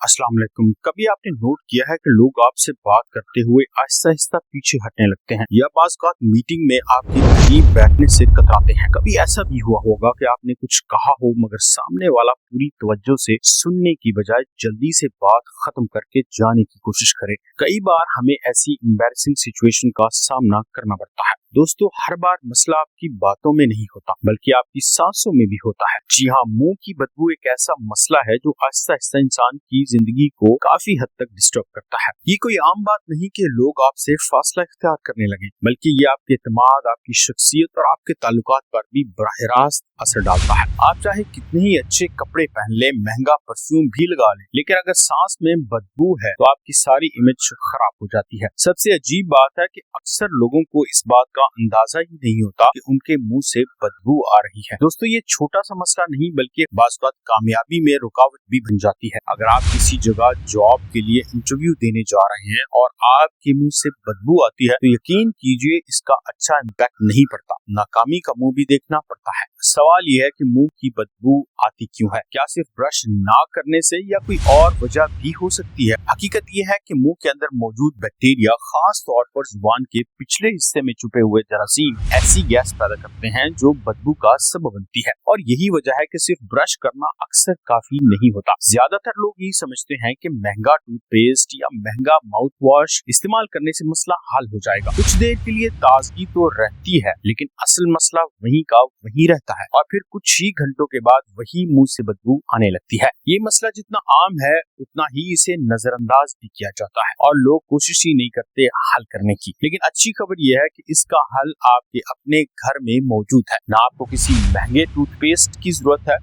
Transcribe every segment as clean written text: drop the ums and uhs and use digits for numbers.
अस्सलाम वालेकुम। कभी आपने नोट किया है कि लोग आपसे बात करते हुए आहिस्ता आहिस्ता पीछे हटने लगते हैं या बाज़ औक़ात मीटिंग में आपके करीब बैठने से कतराते हैं। कभी ऐसा भी हुआ होगा कि आपने कुछ कहा हो मगर सामने वाला पूरी तवज्जो से सुनने की बजाय जल्दी से बात खत्म करके जाने की कोशिश करे। कई बार हमें ऐसी एम्बैरेसिंग सिचुएशन का सामना करना पड़ता है। दोस्तों, हर बार मसला आपकी बातों में नहीं होता बल्कि आपकी सांसों में भी होता है। जी हाँ, मुंह की बदबू एक ऐसा मसला है जो आहिस्ता आहिस्ता इंसान की जिंदगी को काफी हद तक डिस्टर्ब करता है। ये कोई आम बात नहीं कि लोग आपसे फासला इख्तियार करने लगे, बल्कि ये आपके एतमाद, आपकी शख्सियत और आपके ताल्लुकात पर भी बराह रास्त असर डालता है। आप चाहे कितने ही अच्छे कपड़े पहन ले, महंगा परफ्यूम भी लगा लें, लेकिन अगर सांस में बदबू है तो आपकी सारी इमेज खराब हो जाती है। सबसे अजीब बात है कि अक्सर लोगों को इस बात का अंदाजा ही नहीं होता कि उनके मुंह से बदबू आ रही है। दोस्तों, ये छोटा सा मसला नहीं बल्कि बाज़ औक़ात कामयाबी में रुकावट भी बन जाती है। अगर आप किसी जगह जॉब के लिए इंटरव्यू देने जा रहे हैं और आपके मुंह से बदबू आती है तो यकीन कीजिए इसका अच्छा इम्पैक्ट नहीं पड़ता, नाकामी का मुंह भी देखना पड़ता है। सवाल यह है कि मुंह की बदबू आती क्यों है? क्या सिर्फ ब्रश ना करने से या कोई और वजह भी हो सकती है? हकीकत यह है कि मुंह के अंदर मौजूद बैक्टीरिया, खास तौर पर जुबान के पिछले हिस्से में छुपे हुए जरासीम ऐसी गैस पैदा करते हैं जो बदबू का सबब बनती है। और यही वजह है कि सिर्फ ब्रश करना अक्सर काफी नहीं होता। ज्यादातर लोग यही समझते हैं कि महंगा टूथपेस्ट या महंगा माउथ वॉश इस्तेमाल करने से मसला हल हो जाएगा। कुछ देर के लिए ताजगी तो रहती है, लेकिन असल मसला वहीं का वहीं रहता है और फिर कुछ ही घंटों के बाद वही मुंह से बदबू आने लगती है। ये मसला जितना आम है उतना ही इसे नजरअंदाज भी किया जाता है और लोग कोशिश ही नहीं करते हल करने की। लेकिन अच्छी खबर यह है कि इसका हल आपके अपने घर में मौजूद है। ना आपको किसी महंगे टूथपेस्ट की जरूरत है।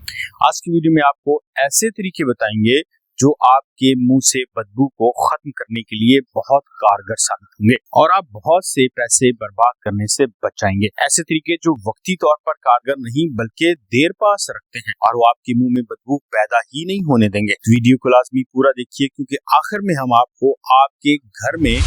आज की वीडियो में आपको ऐसे तरीके बताएंगे जो आपके मुंह से बदबू को खत्म करने के लिए बहुत कारगर साबित होंगे और आप बहुत से पैसे बर्बाद करने से बच जाएंगे। ऐसे तरीके जो वक्ती तौर पर कारगर नहीं बल्कि देर पास रखते हैं और वो आपके मुंह में बदबू पैदा ही नहीं होने देंगे। वीडियो को लाजमी पूरा देखिए क्योंकि आखिर में हम आपको आपके घर में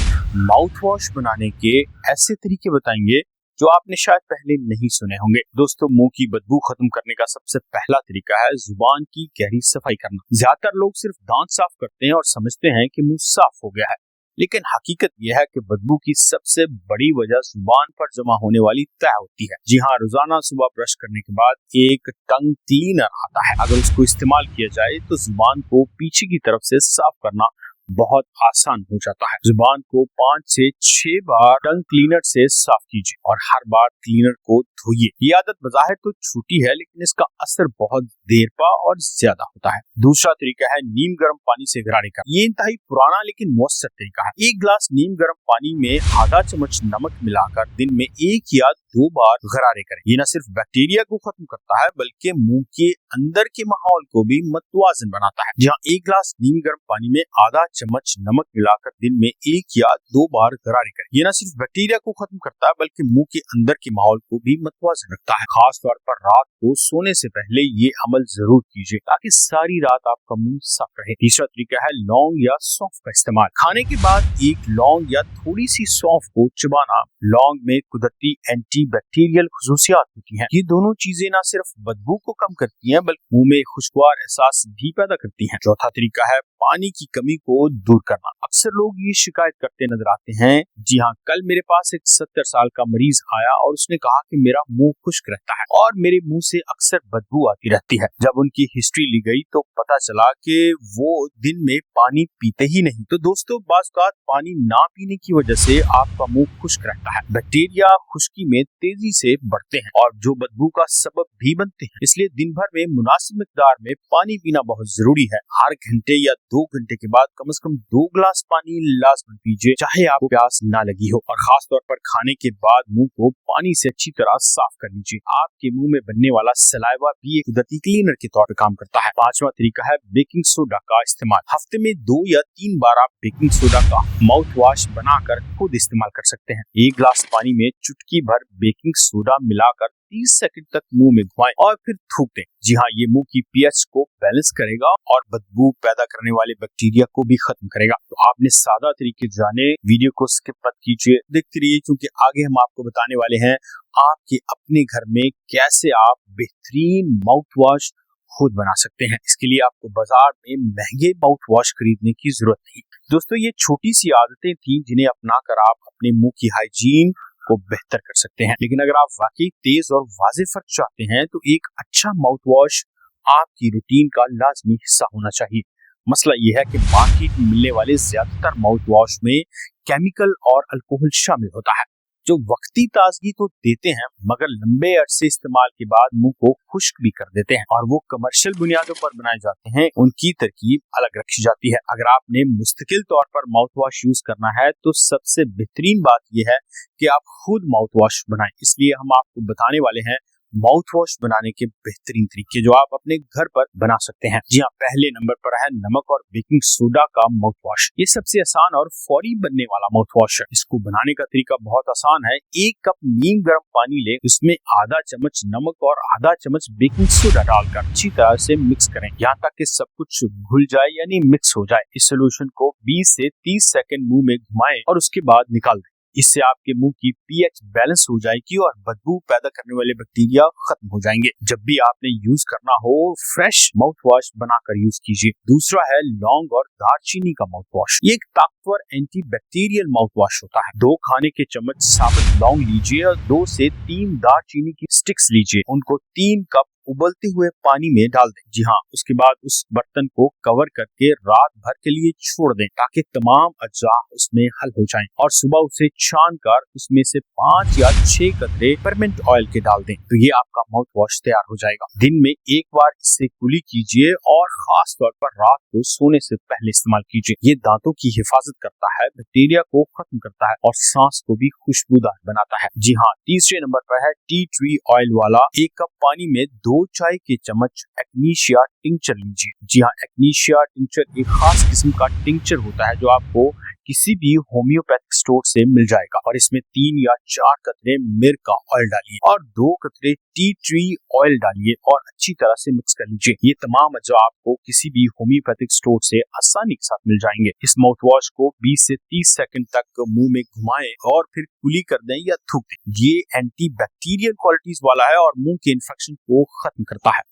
माउथ वॉश बनाने के ऐसे तरीके बताएंगे जो आपने शायद पहले नहीं सुने होंगे। दोस्तों, मुंह की बदबू खत्म करने का सबसे पहला तरीका है जुबान की गहरी सफाई करना। ज्यादातर लोग सिर्फ दांत साफ करते हैं और समझते हैं कि मुंह साफ हो गया है, लेकिन हकीकत यह है कि बदबू की सबसे बड़ी वजह जुबान पर जमा होने वाली तह होती है। जी हाँ, रोजाना सुबह ब्रश करने के बाद एक टंग क्लीनर आता है। अगर उसको इस्तेमाल किया जाए तो जुबान को पीछे की तरफ से साफ करना बहुत आसान हो जाता है। जुबान को 5 से 6 बार टंग क्लीनर से साफ कीजिए और हर बार क्लीनर को धोइए। ये आदत बज़ाहिर तो छोटी है लेकिन इसका असर बहुत देर पा और ज्यादा होता है। दूसरा तरीका है नीम गर्म पानी से गरारे करना। ये इंतहाई पुराना लेकिन मौसर तरीका है। एक गिलास नीम गर्म पानी में आधा चम्मच नमक मिलाकर दिन में 1 या 2 बार गरारे करें। ये न सिर्फ बैक्टीरिया को खत्म करता है बल्कि मुंह के अंदर के माहौल को भी मतवाजन बनाता है। जहाँ 1 गिलास नीम गर्म पानी में आधा चम्मच नमक मिलाकर दिन में 1 या 2 बार गरारे करें। ये न सिर्फ बैक्टीरिया को खत्म करता है बल्कि मुंह के अंदर के माहौल को भी मतवाजन रखता है। खास तौर पर रात को सोने से पहले ये अमल जरूर कीजिए ताकि सारी रात आपका मुंह साफ रहे। तीसरा तरीका है लौंग या सौंफ का इस्तेमाल। खाने के बाद एक लौंग या थोड़ी सी सौंफ को चबाना। लौंग में कुदरती एंटी बैक्टीरियल खुसूसियात होती हैं। ये दोनों चीजें न सिर्फ बदबू को कम करती हैं बल्कि मुंह में खुशगवार एहसास भी पैदा करती हैं। चौथा तरीका है पानी की कमी को दूर करना। अक्सर लोग ये शिकायत करते नजर आते हैं। जी हाँ, कल मेरे पास एक 70 साल का मरीज आया और उसने कहा कि मेरा मुंह खुश्क रहता है और मेरे मुंह से अक्सर बदबू आती रहती है। जब उनकी हिस्ट्री ली गई तो पता चला कि वो दिन में पानी पीते ही नहीं। तो दोस्तों, बाज़ औक़ात पानी ना पीने की वजह से आपका मुंह खुश्क रहता है। बैक्टीरिया खुश्की में तेजी से बढ़ते हैं और जो बदबू का सबब भी बनते हैं। इसलिए दिन भर में मुनासिब मिकदार में पानी पीना बहुत जरूरी है। हर घंटे या 2 घंटे के बाद कम से कम 2 गिलास पानी लाजमन पीजिए, चाहे आपको प्यास ना लगी हो। और खास तौर पर खाने के बाद मुंह को पानी से अच्छी तरह साफ कर लीजिए। आपके मुंह में बनने वाला सलाइवा भी एक कुदरती क्लीनर के तौर पर काम करता है। पांचवा तरीका है बेकिंग सोडा का इस्तेमाल। हफ्ते में 2 या 3 बार आप बेकिंग सोडा का माउथ वॉश बनाकर खुद इस्तेमाल कर सकते हैं। 1 गिलास पानी में चुटकी भर बेकिंग सोडा मिलाकर 30 सेकंड तक मुंह में घुमाएं और फिर थूक दें। जी हाँ, ये मुंह की पीएच को बैलेंस करेगा और बदबू पैदा करने वाले बैक्टीरिया को भी खत्म करेगा। तो आपने सादा तरीके जाने, वीडियो को स्किप मत कीजिए, देखते रहिए क्योंकि आगे हम आपको बताने वाले हैं आपके अपने घर में कैसे आप बेहतरीन माउथ वॉश खुद बना सकते हैं। इसके लिए आपको बाजार में महंगे माउथ वॉश खरीदने की जरूरत नहीं। दोस्तों, ये छोटी सी आदतें थी जिन्हें अपनाकर आप अपने मुंह की हाइजीन को बेहतर कर सकते हैं। लेकिन अगर आप वाकई तेज और वाज़ेह फर्क चाहते हैं तो एक अच्छा माउथ वॉश आपकी रूटीन का लाजमी हिस्सा होना चाहिए। मसला यह है कि मार्केट में मिलने वाले ज्यादातर माउथ वॉश में केमिकल और अल्कोहल शामिल होता है, जो वक्ती ताजगी तो देते हैं मगर लंबे अरसे इस्तेमाल के बाद मुंह को खुश्क भी कर देते हैं। और वो कमर्शियल बुनियादों पर बनाए जाते हैं, उनकी तरकीब अलग रखी जाती है। अगर आपने मुस्तकिल तौर पर माउथ वॉश यूज करना है तो सबसे बेहतरीन बात यह है कि आप खुद माउथ वॉश बनाएं। इसलिए हम आपको बताने वाले हैं माउथ वॉश बनाने के बेहतरीन तरीके जो आप अपने घर पर बना सकते हैं। जी हाँ, पहले नंबर पर है नमक और बेकिंग सोडा का माउथ वॉश। ये सबसे आसान और फौरी बनने वाला माउथ वॉश है। इसको बनाने का तरीका बहुत आसान है। 1 कप नीम गर्म पानी ले, उसमें आधा चम्मच नमक और आधा चम्मच बेकिंग सोडा डालकर अच्छी तरह से मिक्स करें, यहाँ तक कि सब कुछ घुल जाए यानी मिक्स हो जाए। इस सोल्यूशन को 20 से 30 सेकंड मुंह में घुमाएं और उसके बाद निकाल दें। इससे आपके मुंह की पीएच बैलेंस हो जाएगी और बदबू पैदा करने वाले बैक्टीरिया खत्म हो जाएंगे। जब भी आपने यूज करना हो फ्रेश माउथ वॉश बनाकर यूज कीजिए। दूसरा है लौंग और दालचीनी का माउथ वॉश। ये एक ताकतवर एंटी बैक्टीरियल माउथ वॉश होता है। 2 खाने के चम्मच साबुत लौंग लीजिए और 2 से 3 दालचीनी की स्टिक्स लीजिए। उनको 3 कप उबलते हुए पानी में डाल दें। जी हाँ, उसके बाद उस बर्तन को कवर करके रात भर के लिए छोड़ दें ताकि तमाम अज्जा उसमें हल हो जाएं और सुबह उसे छान कर उसमें से 5 या 6 कतरे पेपरमिंट ऑयल के डाल दें तो ये आपका माउथ वॉश तैयार हो जाएगा। दिन में एक बार इससे कुली कीजिए और खास तौर पर रात को सोने से पहले इस्तेमाल कीजिए। ये दांतों की हिफाजत करता है, बैक्टीरिया को खत्म करता है और सांस को भी खुशबूदार बनाता है। जी हाँ, तीसरे नंबर पर है टी ट्री ऑयल वाला 1 कप पानी में 2 चाय के चम्मच एक्नीशिया टिंचर लीजिए। जी हाँ, एक्नीशिया टिंचर एक खास किस्म का टिंचर होता है जो आपको किसी भी होम्योपैथिक स्टोर से मिल जाएगा और इसमें 3 या 4 कतरे मिर्च का ऑयल डालिए और 2 कतरे टी ट्री ऑयल डालिए और अच्छी तरह से मिक्स कर लीजिए। ये तमाम अज्जा आपको किसी भी होम्योपैथिक स्टोर से आसानी के साथ मिल जाएंगे। इस माउथ वॉश को 20 से 30 सेकंड तक मुंह में घुमाएं और फिर कुली कर दें या थूक दें। ये एंटी बैक्टीरियल क्वालिटीज वाला है और मुंह के इन्फेक्शन को खत्म करता है।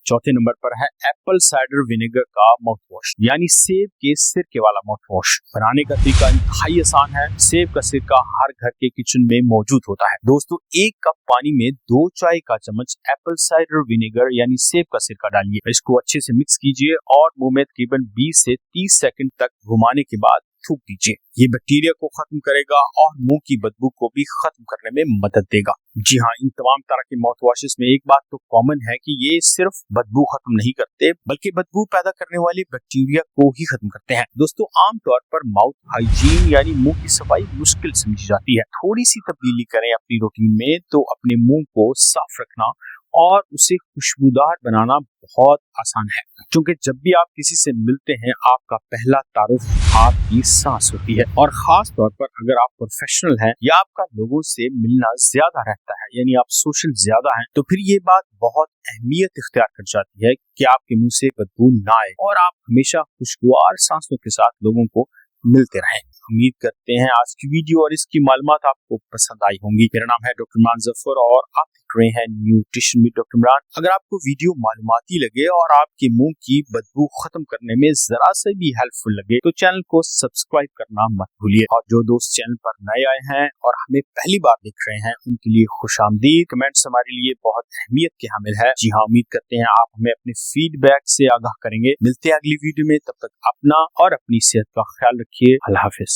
चौथे नंबर पर है एप्पल साइडर विनेगर का माउथ वॉश यानी सेब के सिरके वाला माउथ वॉश। बनाने का तरीका इंतहाई आसान है। सेब का सिरका हर घर के किचन में मौजूद होता है। दोस्तों, 1 कप पानी में 2 चाय का चम्मच एप्पल साइडर विनेगर यानी सेब का सिरका डालिए। इसको अच्छे से मिक्स कीजिए और मुंह में तकरीबन 20 से 30 सेकंड तक घुमाने के बाद थूक दीजिए। ये बैक्टीरिया को खत्म करेगा और मुंह की बदबू को भी खत्म करने में मदद देगा। जी हाँ, इन तमाम तरह के माउथ वॉशेस में एक बात तो कॉमन है कि ये सिर्फ बदबू खत्म नहीं करते बल्कि बदबू पैदा करने वाले बैक्टीरिया को ही खत्म करते हैं। दोस्तों, आमतौर पर माउथ हाइजीन यानी मुंह की सफाई मुश्किल समझी जाती है। थोड़ी सी तब्दीली करें अपनी रूटीन में तो अपने मुंह को साफ रखना और उसे खुशबूदार बनाना बहुत आसान है। क्योंकि जब भी आप किसी से मिलते हैं आपका पहला तारुफ आपकी सांस होती है और खास तौर पर अगर आप प्रोफेशनल हैं या आपका लोगों से मिलना ज्यादा रहता है यानी आप सोशल ज्यादा हैं तो फिर ये बात बहुत अहमियत इख्तियार कर जाती है कि आपके मुंह से बदबू ना आए और आप हमेशा खुशगवार सांसों के साथ लोगों को मिलते रहें। उम्मीद करते हैं आज की वीडियो और इसकी मालूमात आपको पसंद आई होंगी। मेरा नाम है डॉक्टर इमरान जफर और आप देख रहे हैं न्यूट्रिशन विद डॉक्टर इमरान। अगर आपको वीडियो मालूमाती लगे और आपके मुंह की बदबू खत्म करने में जरा से भी हेल्पफुल लगे तो चैनल को सब्सक्राइब करना मत भूलिए। और जो दोस्त चैनल पर नए आए हैं और हमें पहली बार देख रहे हैं उनके लिए खुशामदीद। कमेंट्स हमारे लिए बहुत अहमियत के हामिल है। जी हाँ, उम्मीद करते हैं आप हमें अपने फीडबैक से आगाह करेंगे। मिलते हैं अगली वीडियो में, तब तक अपना और अपनी सेहत का ख्याल रखिए। अल्लाह हाफिज।